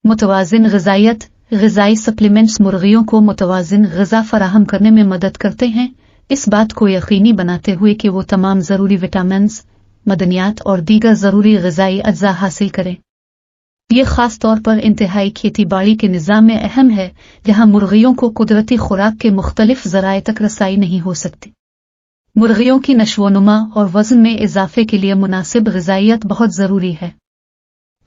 मुतवाज़िन ग़िज़ाइयत। ग़िज़ाई supplements मुर्गियों को मुतवाज़िन ग़िज़ा फराहम करने में मदद करते हैं, इस बात को यकीनी बनाते हुए कि वो तमाम ज़रूरी विटामिन्स, मदनियात और दीगर ज़रूरी ग़िज़ाई अज्जा हासिल करें। ये ख़ास तौर पर इंतहाई खेती बाड़ी के निज़ाम में अहम है, जहाँ मुर्गियों को कुदरती खुराक के मुख्तलिफ ज़राए तक रसाई नहीं हो सकती। मुर्गियों की नश्वोनुमा और वज़न में इजाफे के लिए मुनासिब ग़िज़ाइयत बहुत ज़रूरी है।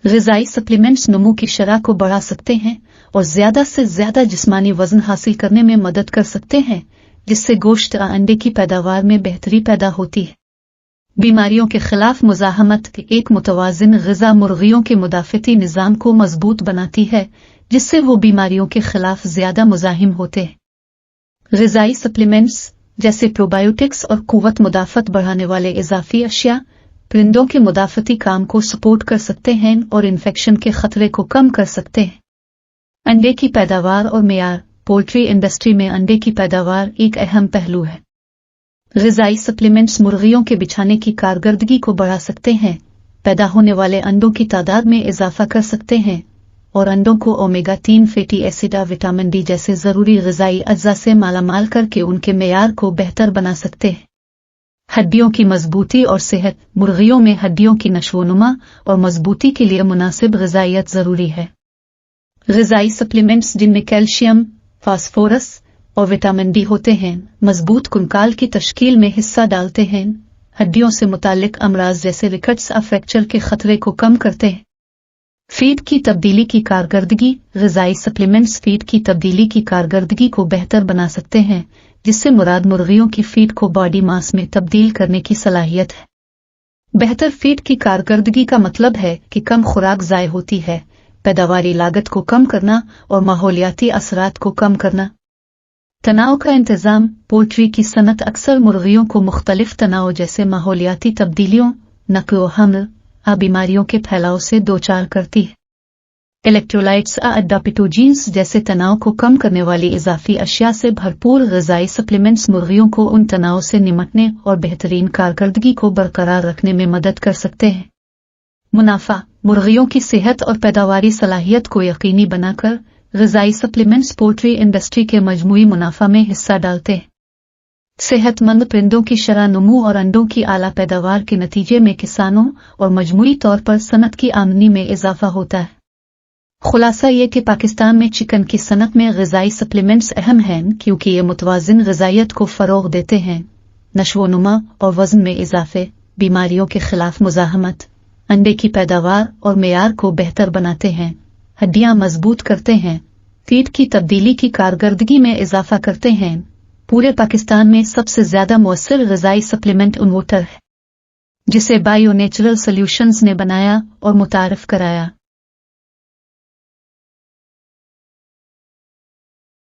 ग़िज़ाई सप्लीमेंट्स नमू की शरह को बढ़ा सकते हैं और ज़्यादा से ज़्यादा जिस्मानी वज़न हासिल करने में मदद कर सकते हैं, जिससे गोश्त और अंडे की पैदावार में बेहतरी पैदा होती है। बीमारियों के खिलाफ मुज़ाहमत। एक मुतवाज़िन ग़िज़ा मुर्गियों के मुदाफ़ती निज़ाम को मजबूत बनाती है, जिससे वो बीमारियों के खिलाफ ज़्यादा मुज़ाहिम होते हैं। ग़िज़ाई सप्लीमेंट्स जैसे प्रोबायोटिक्स और कुव्वत मुदाफ़त बढ़ाने वाले इजाफी अशिया परिंदों के मुदाफ़ती काम को सपोर्ट कर सकते हैं और इन्फेक्शन के खतरे को कम कर सकते हैं। अंडे की पैदावार और मेयार। पोल्ट्री इंडस्ट्री में अंडे की पैदावार एक अहम पहलू है। ग़िज़ाई सप्लीमेंट्स मुर्गियों के बिछाने की कारकर्दगी को बढ़ा सकते हैं, पैदा होने वाले अंडों की तादाद में इजाफा कर सकते हैं और अंडों को ओमेगा 3 फैटी एसिड और विटामिन डी जैसे ज़रूरी ग़िज़ाई अज्जा से मालामाल करके उनके मेयार को बेहतर बना सकते हैं। हड्डियों की मजबूती और सेहत। मुर्गियों में हड्डियों की नशोनुमा और मजबूती के लिए मुनासिब ग़िज़ाइयत ज़रूरी है। ग़िज़ाई सप्लीमेंट्स जिनमें कैल्शियम, फास्फोरस और विटामिन डी होते हैं, मजबूत कंकाल की तश्कील में हिस्सा डालते हैं, हड्डियों से मुताल्लिक अमराज जैसे रिकट्स और फ्रैक्चर के खतरे को कम करते हैं। फीड की तब्दीली की कारकर्दगी। ग़िज़ाई सप्लीमेंट्स फीड की तब्दीली की कारकर्दगी को बेहतर बना सकते हैं, जिससे मुराद मुर्गियों की फीड को बॉडी मास में तब्दील करने की सलाहियत है। बेहतर फीड की कारकर्दगी का मतलब है कि कम खुराक ज़ाय होती है, पैदावारी लागत को कम करना और माहौलियाती असरात को कम करना। तनाव का इंतज़ाम। पोल्ट्री की सनत अक्सर मुर्गियों को मुख्तलिफ तनाव जैसे माहौलियाती तब्दीलियों, नक़ल व हमल और बीमारियों के फैलाव से दोचार करती है। इलेक्ट्रोलाइट्स और अडाप्टोजीन्स जैसे तनाव को कम करने वाली इजाफी अशिया से भरपूर ग़िज़ाई सप्लीमेंट्स मुर्गियों को उन तनाव से निमटने और बेहतरीन कारकर्दगी को बरकरार रखने में मदद कर सकते हैं। मुनाफा। मुर्गियों की सेहत और पैदावारी सलाहियत को यकीनी बनाकर ग़िज़ाई सप्लीमेंट्स पोल्ट्री इंडस्ट्री के मजमूई मुनाफा में हिस्सा डालते हैं। सेहतमंद परिंदों की शरह नमू और अंडों की आला पैदावार के नतीजे में किसानों और मजमूई तौर पर सनत की आमदनी में इजाफा होता है। खुलासा ये कि पाकिस्तान में चिकन की सनत में ग़िज़ाई सप्लीमेंट्स अहम हैं क्योंकि ये मुतवाज़िन ग़िज़ाइयत को फ़रोग़ देते हैं, नश्वोनुमा और वज़न में इजाफे, बीमारियों के खिलाफ मुज़ाहमत, अंडे की पैदावार और मेयार को बेहतर बनाते हैं, हड्डियां मजबूत करते हैं, फीड की तब्दीली की कारकर्दगी में इजाफा करते हैं। पूरे पाकिस्तान में सबसे ज़्यादा मुअस्सिर ग़िज़ाई सप्लीमेंट उनवोटर है, जिसे बायो नेचुरल सॉल्यूशंस ने बनाया और मुतारिफ कराया।